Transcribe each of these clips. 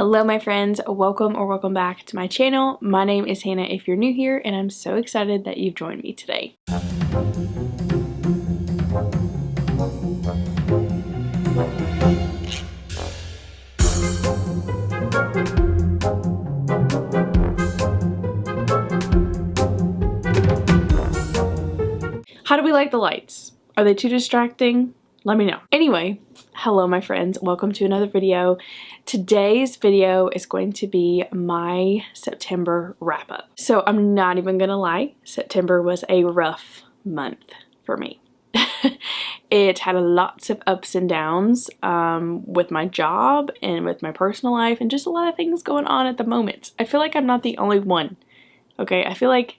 Hello my friends, welcome or welcome back to my channel. My name is Hannah if you're new here, and I'm so excited that you've joined me today. How do we like the lights? Are they too distracting? Let me know. Anyway, hello my friends, welcome to another video. Today's video is going to be my September wrap up. So I'm not even gonna lie, September was a rough month for me. It had lots of ups and downs with my job and with my personal life and just a lot of things going on at the moment. I feel like I'm not the only one, okay? I feel like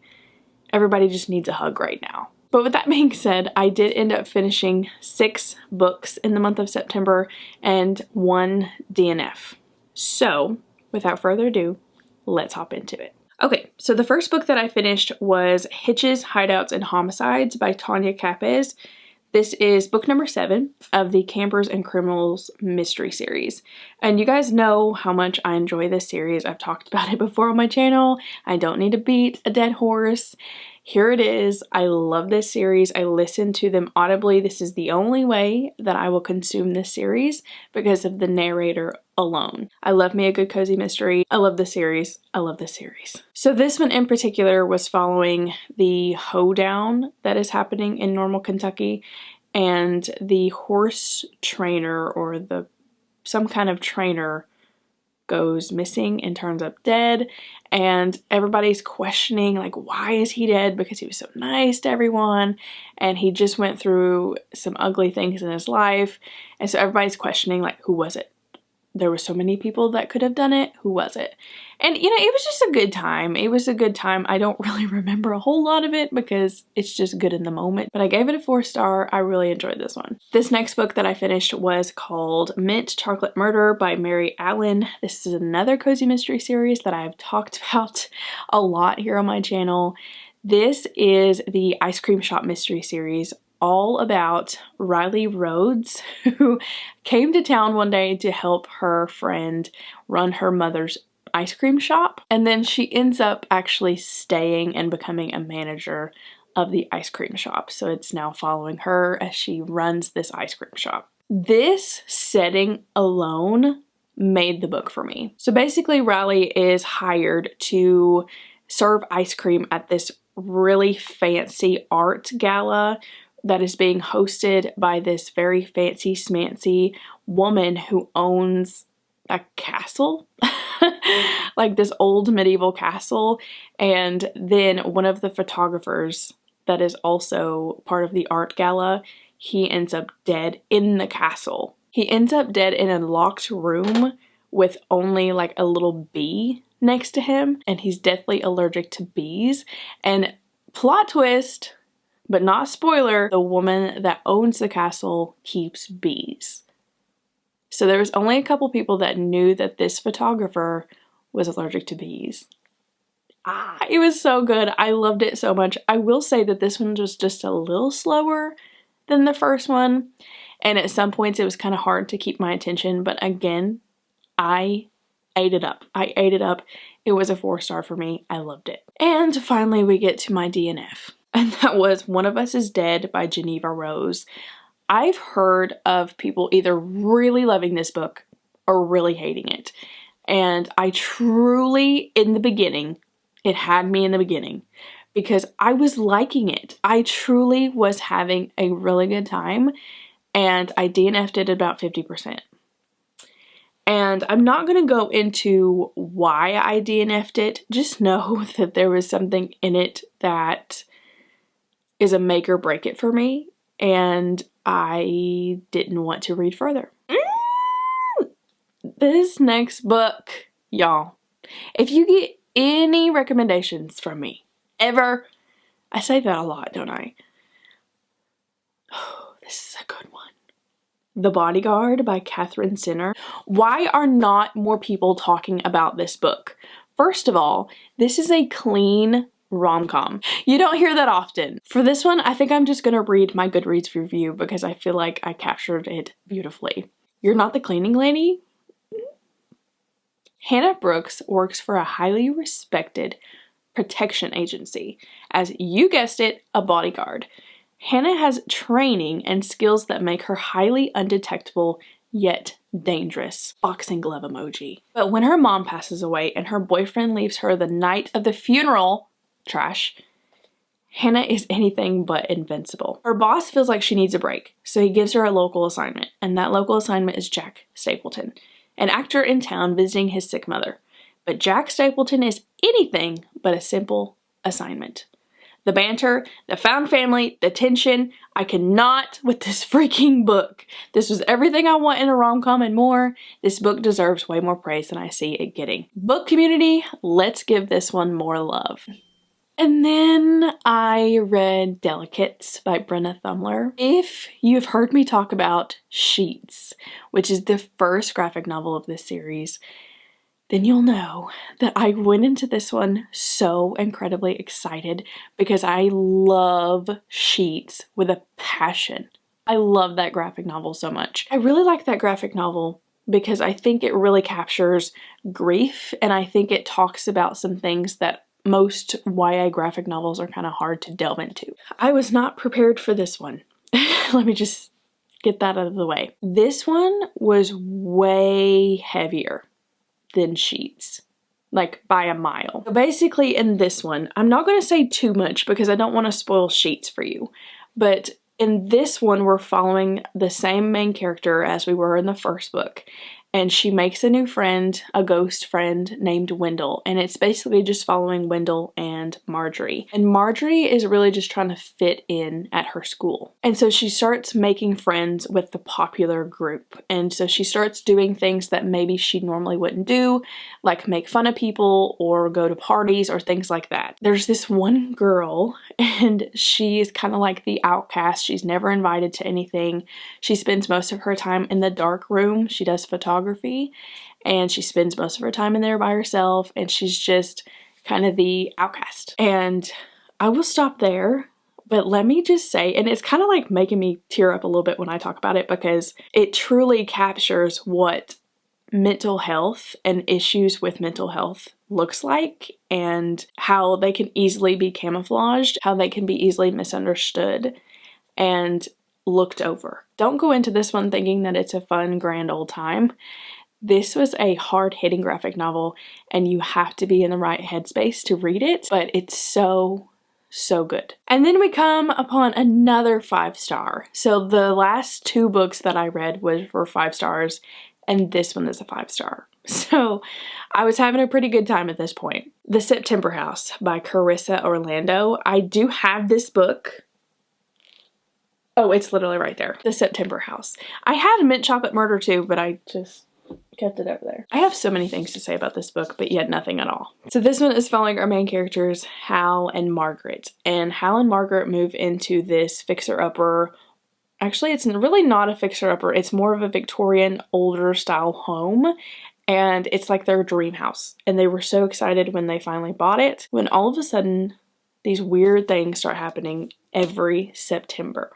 everybody just needs a hug right now. But with that being said, I did end up finishing 6 books in the month of September and 1 DNF. So, without further ado, let's hop into it. Okay, so the first book that I finished was Hitches, Hideouts, and Homicides by Tanya Capez. This is book number 7 of the Campers and Criminals mystery series. And you guys know how much I enjoy this series. I've talked about it before on my channel. I don't need to beat a dead horse. Here it is. I love this series. I listen to them audibly. This is the only way that I will consume this series because of the narrator alone. I love me a good cozy mystery. I love the series. I love this series. So this one in particular was following the hoedown that is happening in Normal, Kentucky, and the horse trainer or some kind of trainer goes missing and turns up dead, and everybody's questioning like, why is he dead? Because he was so nice to everyone and he just went through some ugly things in his life, and so everybody's questioning like, who was it? There were so many people that could have done it. Who was it? And you know, it was just a good time. It was a good time. I don't really remember a whole lot of it because it's just good in the moment, but I gave it a 4-star. I really enjoyed this one. This next book that I finished was called Mint Chocolate Murder by Mary Allen. This is another cozy mystery series that I've talked about a lot here on my channel. This is the Ice Cream Shop mystery series, all about Riley Rhodes, who came to town one day to help her friend run her mother's ice cream shop. And then she ends up actually staying and becoming a manager of the ice cream shop. So it's now following her as she runs this ice cream shop. This setting alone made the book for me. So basically Riley is hired to serve ice cream at this really fancy art gala that is being hosted by this very fancy smancy woman who owns a castle, like this old medieval castle. And then one of the photographers that is also part of the art gala, he ends up dead in the castle. He ends up dead in a locked room with only like a little bee next to him, and he's deathly allergic to bees. And plot twist, but not spoiler, the woman that owns the castle keeps bees. So there was only a couple people that knew that this photographer was allergic to bees. It was so good. I loved it so much. I will say that this one was just a little slower than the first one, and at some points it was kind of hard to keep my attention, but again, I ate it up. I ate it up. It was a 4-star for me. I loved it. And finally we get to my DNF. And that was One of Us is Dead by Geneva Rose. I've heard of people either really loving this book or really hating it. And I truly, in the beginning, it had me in the beginning because I was liking it. I truly was having a really good time, and I DNF'd it about 50%. And I'm not going to go into why I DNF'd it. Just know that there was something in it that is a make or break it for me, and I didn't want to read further. This next book, y'all, if you get any recommendations from me, ever, I say that a lot, don't I? Oh, this is a good one. The Bodyguard by Catherine Sinner. Why are not more people talking about this book? First of all, this is a clean rom-com. You don't hear that often. For this one, I think I'm just gonna read my Goodreads review because I feel like I captured it beautifully. You're not the cleaning lady? Hannah Brooks works for a highly respected protection agency as, you guessed it, a bodyguard. Hannah has training and skills that make her highly undetectable yet dangerous. Boxing glove emoji. But when her mom passes away and her boyfriend leaves her the night of the funeral, trash, Hannah is anything but invincible. Her boss feels like she needs a break, so he gives her a local assignment, and that local assignment is Jack Stapleton, an actor in town visiting his sick mother. But Jack Stapleton is anything but a simple assignment. The banter, the found family, the tension, I cannot with this freaking book. This was everything I want in a rom-com and more. This book deserves way more praise than I see it getting. Book community, let's give this one more love. And then I read Delicates by Brenna Thumler. If you've heard me talk about Sheets, which is the first graphic novel of this series, then you'll know that I went into this one so incredibly excited because I love Sheets with a passion. I love that graphic novel so much. I really like that graphic novel because I think it really captures grief, and I think it talks about some things that most YA graphic novels are kind of hard to delve into. I was not prepared for this one. Let me just get that out of the way. This one was way heavier than Sheets, like by a mile. So basically in this one, I'm not going to say too much because I don't want to spoil Sheets for you, but in this one we're following the same main character as we were in the first book, and she makes a new friend, a ghost friend named Wendell, and it's basically just following Wendell and Marjorie. And Marjorie is really just trying to fit in at her school. And so she starts making friends with the popular group. And so she starts doing things that maybe she normally wouldn't do, like make fun of people or go to parties or things like that. There's this one girl, and she is kind of like the outcast. She's never invited to anything. She spends most of her time in the dark room. She does photography, and she spends most of her time in there by herself, and she's just kind of the outcast. And I will stop there, but let me just say, and it's kind of like making me tear up a little bit when I talk about it because it truly captures what mental health and issues with mental health looks like, and how they can easily be camouflaged, how they can be easily misunderstood and looked over. Don't go into this one thinking that it's a fun, grand old time. This was a hard-hitting graphic novel, and you have to be in the right headspace to read it, but it's so good. And then we come upon another 5-star. So the last 2 books that I read were 5 stars, and this one is a 5-star. So I was having a pretty good time at this point. The September House by Carissa Orlando. I do have this book. Oh, it's literally right there. The September House. I had Mint Chocolate Murder too, but I just kept it over there. I have so many things to say about this book, but yet nothing at all. So this one is following our main characters, Hal and Margaret. And Hal and Margaret move into this fixer-upper. Actually, it's really not a fixer-upper. It's more of a Victorian, older style home. And it's like their dream house. And they were so excited when they finally bought it, when all of a sudden these weird things start happening every September.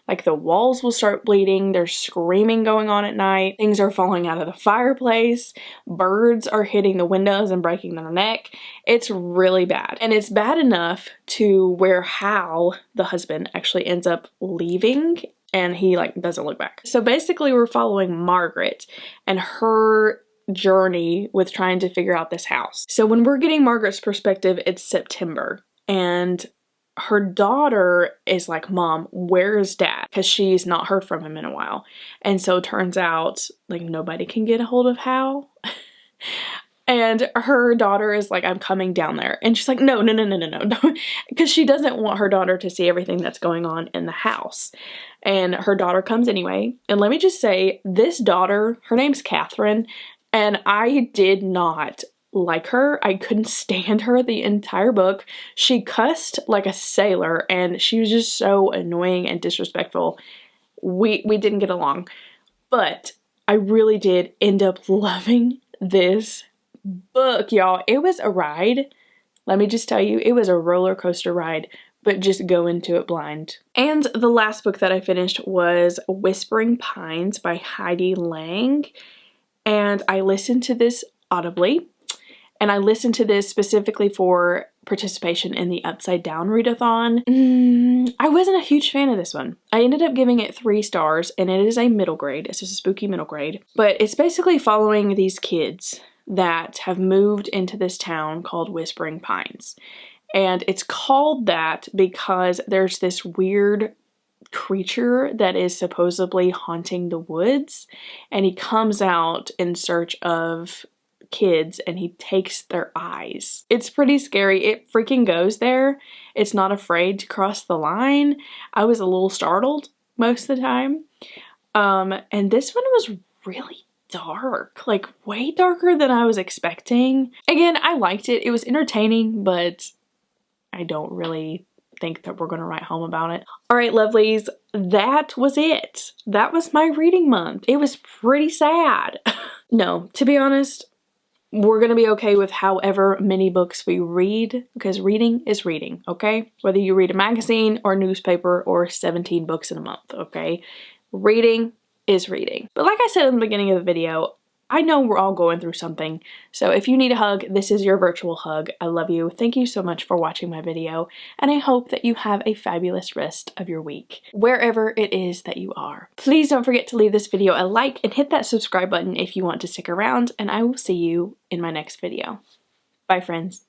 Like the walls will start bleeding, there's screaming going on at night, things are falling out of the fireplace, birds are hitting the windows and breaking their neck. It's really bad. And it's bad enough to where Hal, the husband, actually ends up leaving, and he doesn't look back. So basically we're following Margaret and her journey with trying to figure out this house. So when we're getting Margaret's perspective, it's September, and her daughter is like, Mom, where's Dad? Because she's not heard from him in a while. And so it turns out nobody can get a hold of Hal. And her daughter is like, I'm coming down there. And she's like, no. Because she doesn't want her daughter to see everything that's going on in the house. And her daughter comes anyway. And let me just say, this daughter, her name's Catherine, and I did not like her. I couldn't stand her the entire book. She cussed like a sailor, and she was just so annoying and disrespectful. We didn't get along, but I really did end up loving this book, y'all. It was a ride. Let me just tell you, it was a roller coaster ride, but just go into it blind. And the last book that I finished was Whispering Pines by Heidi Lang. And I listened to this audibly. And I listened to this specifically for participation in the Upside Down readathon. I wasn't a huge fan of this one. I ended up giving it 3 stars, and it is a middle grade. It's just a spooky middle grade. But it's basically following these kids that have moved into this town called Whispering Pines. And it's called that because there's this weird creature that is supposedly haunting the woods, and he comes out in search of kids and he takes their eyes. It's pretty scary. It freaking goes there. It's not afraid to cross the line. I was a little startled most of the time. And this one was really dark, like way darker than I was expecting. Again, I liked it. It was entertaining, but I don't really think that we're going to write home about it. All right, lovelies, that was it. That was my reading month. It was pretty sad. No, to be honest, we're going to be okay with however many books we read, because reading is reading, okay? Whether you read a magazine or newspaper or 17 books in a month, okay? Reading is reading. But like I said in the beginning of the video, I know we're all going through something, so if you need a hug, this is your virtual hug. I love you. Thank you so much for watching my video, and I hope that you have a fabulous rest of your week, wherever it is that you are. Please don't forget to leave this video a like and hit that subscribe button if you want to stick around, and I will see you in my next video. Bye, friends.